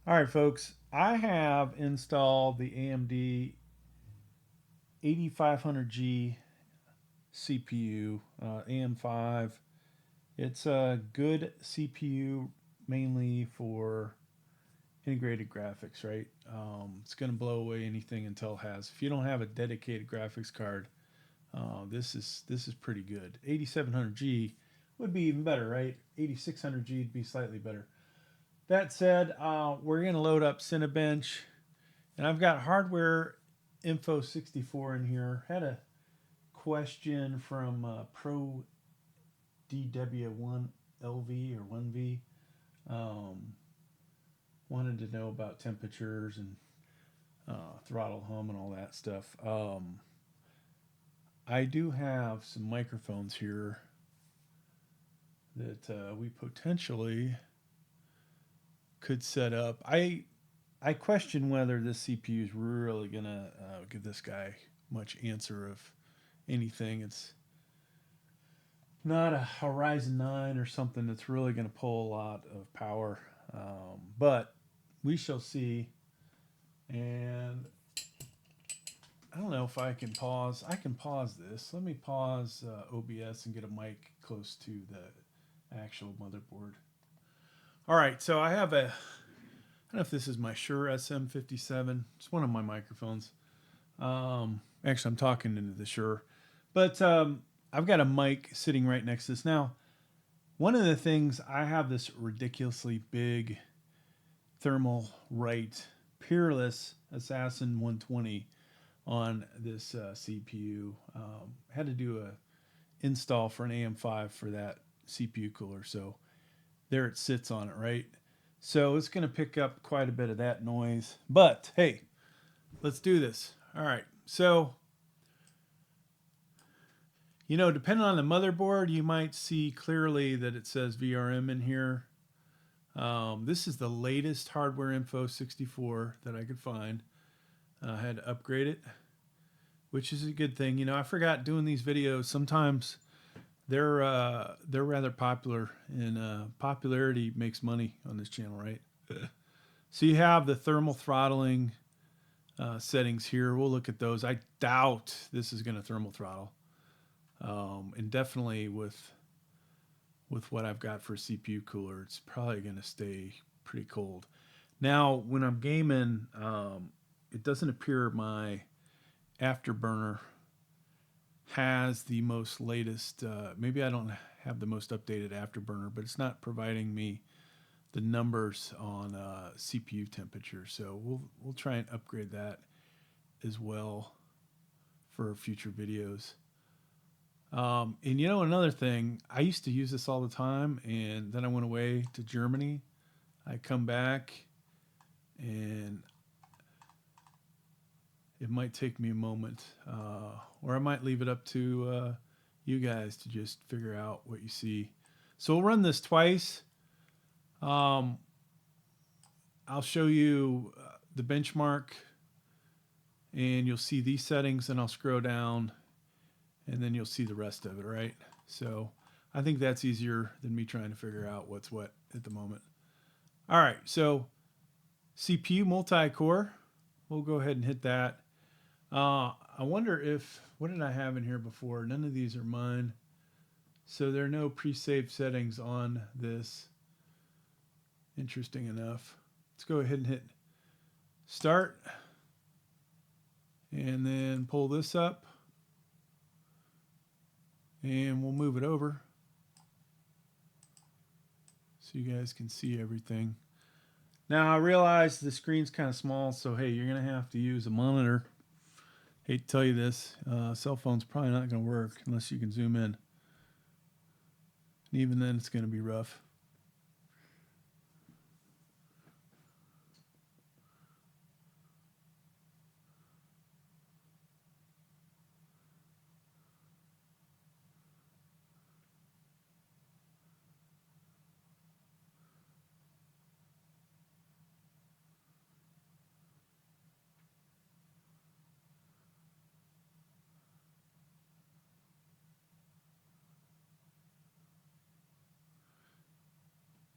All right, folks, I have installed the AMD 8500G CPU, AM5. It's a good CPU mainly for integrated graphics, right? It's going to blow away anything Intel has. If you don't have a dedicated graphics card, this is pretty good. 8700G would be even better, right? 8600G would be slightly better. That said, we're going to load up Cinebench, and I've got hardware info 64 in here. Had a question from Pro DW1LV or 1V. Um, Wanted to know about temperatures and throttle hum and all that stuff. I do have some microphones here that we potentially could set up. I question whether this CPU is really gonna give this guy much answer of anything. It's not a Horizon 9 or something that's really going to pull a lot of power, but we shall see. And I don't know if I can pause. I can pause this. Let me pause OBS and get a mic close to the actual motherboard. All right, so I have a. I don't know if this is my Shure SM57. It's one of my microphones. Actually, I'm talking into the Shure, but I've got a mic sitting right next to this. Now, one of the things, I have this ridiculously big thermal right Peerless Assassin 120 on this CPU. Had to do a install for an AM5 for that CPU cooler, so there it sits on it, right? So it's going to pick up quite a bit of that noise. But hey, let's do this. All right. So, depending on the motherboard, you might see clearly that it says VRM in here. This is the latest hardware info 64 that I could find. I had to upgrade it, which is a good thing. I forgot doing these videos. Sometimes they're rather popular, and popularity makes money on this channel, right? So you have the thermal throttling settings here. We'll look at those. I doubt this is going to thermal throttle, and definitely with what I've got for a CPU cooler, it's probably going to stay pretty cold. Now, when I'm gaming, it doesn't appear my Afterburner has the most latest. Maybe I don't have the most updated Afterburner, but it's not providing me the numbers on CPU temperature. So we'll try and upgrade that as well for future videos. And another thing, I used to use this all the time, and then I went away to Germany. I come back, and it might take me a moment, or I might leave it up to you guys to just figure out what you see. So we'll run this twice. Um, I'll show you the benchmark, and you'll see these settings, and I'll scroll down, and then you'll see the rest of it, right? So I think that's easier than me trying to figure out what's what at the moment. All right, so CPU multi-core. We'll go ahead and hit that. I wonder what did I have in here before? None of these are mine. So there are no pre-saved settings on this. Interesting enough. Let's go ahead and hit start. And then pull this up. And we'll move it over so you guys can see everything. Now I realize the screen's kind of small, so hey, you're going to have to use a monitor. Hate to tell you this, cell phone's probably not going to work unless you can zoom in. And even then, it's going to be rough.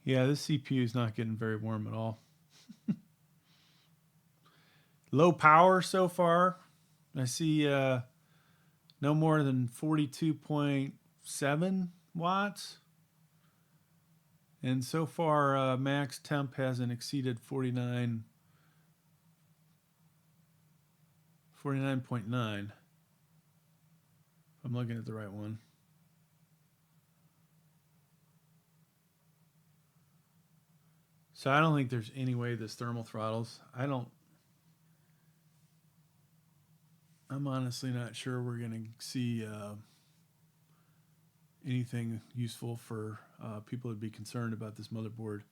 Yeah, this CPU is not getting very warm at all. Low power so far. I see no more than 42.7 watts. And so far, max temp hasn't exceeded 49.9. If I'm looking at the right one. So I don't think there's any way this thermal throttles. I'm honestly not sure we're going to see anything useful for people to be concerned about this motherboard.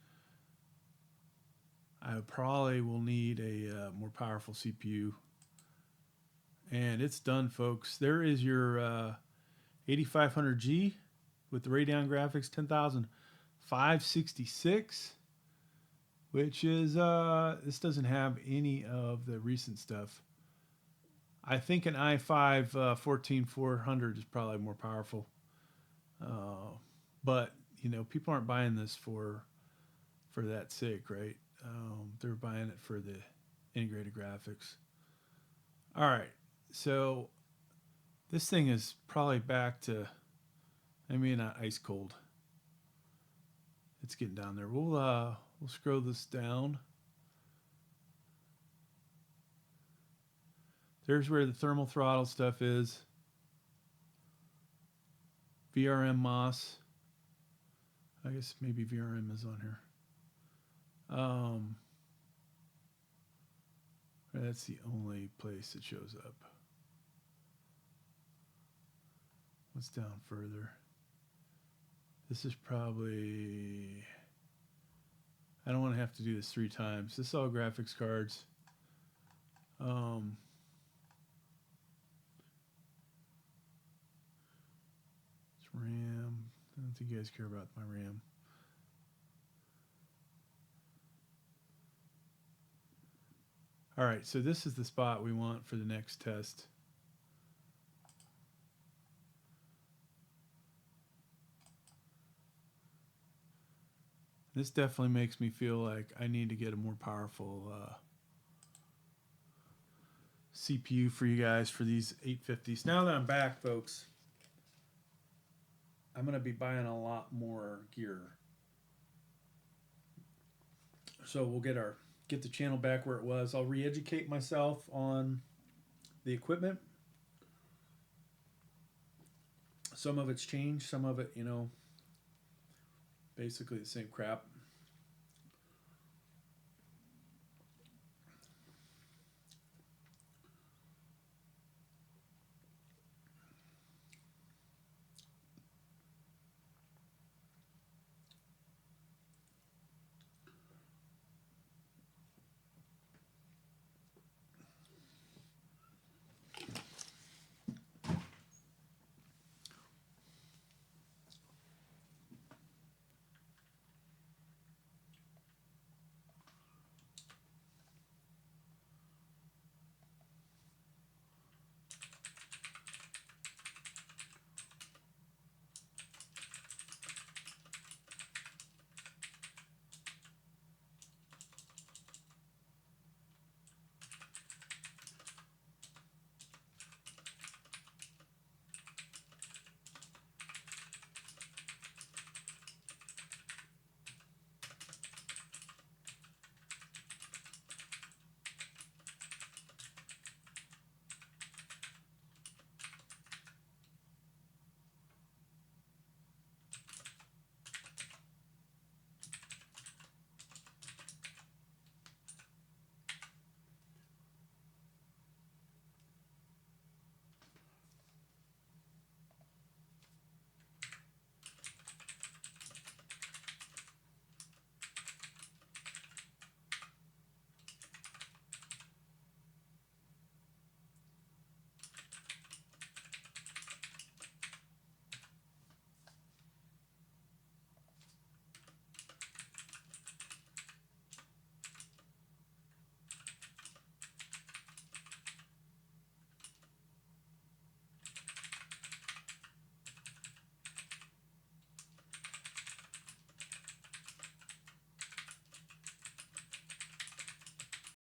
I probably will need a more powerful CPU. And it's done, folks. There is your 8500G with the Radeon graphics 10566, which is this doesn't have any of the recent stuff. I think an i5 14400 is probably more powerful, but you know, people aren't buying this for that sake, right? They're buying it for the integrated graphics. All right, so this thing is probably back to, I mean, not ice cold. It's getting down there. We'll scroll this down. There's where the thermal throttle stuff is. VRM MOS. I guess maybe VRM is on here. That's the only place it shows up. What's down further? This is probably, I don't want to have to do this 3 times. This is all graphics cards. It's RAM. I don't think you guys care about my RAM. All right, so this is the spot we want for the next test. This definitely makes me feel like I need to get a more powerful CPU for you guys for these 850s. Now that I'm back, folks, I'm going to be buying a lot more gear. So we'll get the channel back where it was. I'll re-educate myself on the equipment. Some of it's changed, some of it, you know, basically the same crap.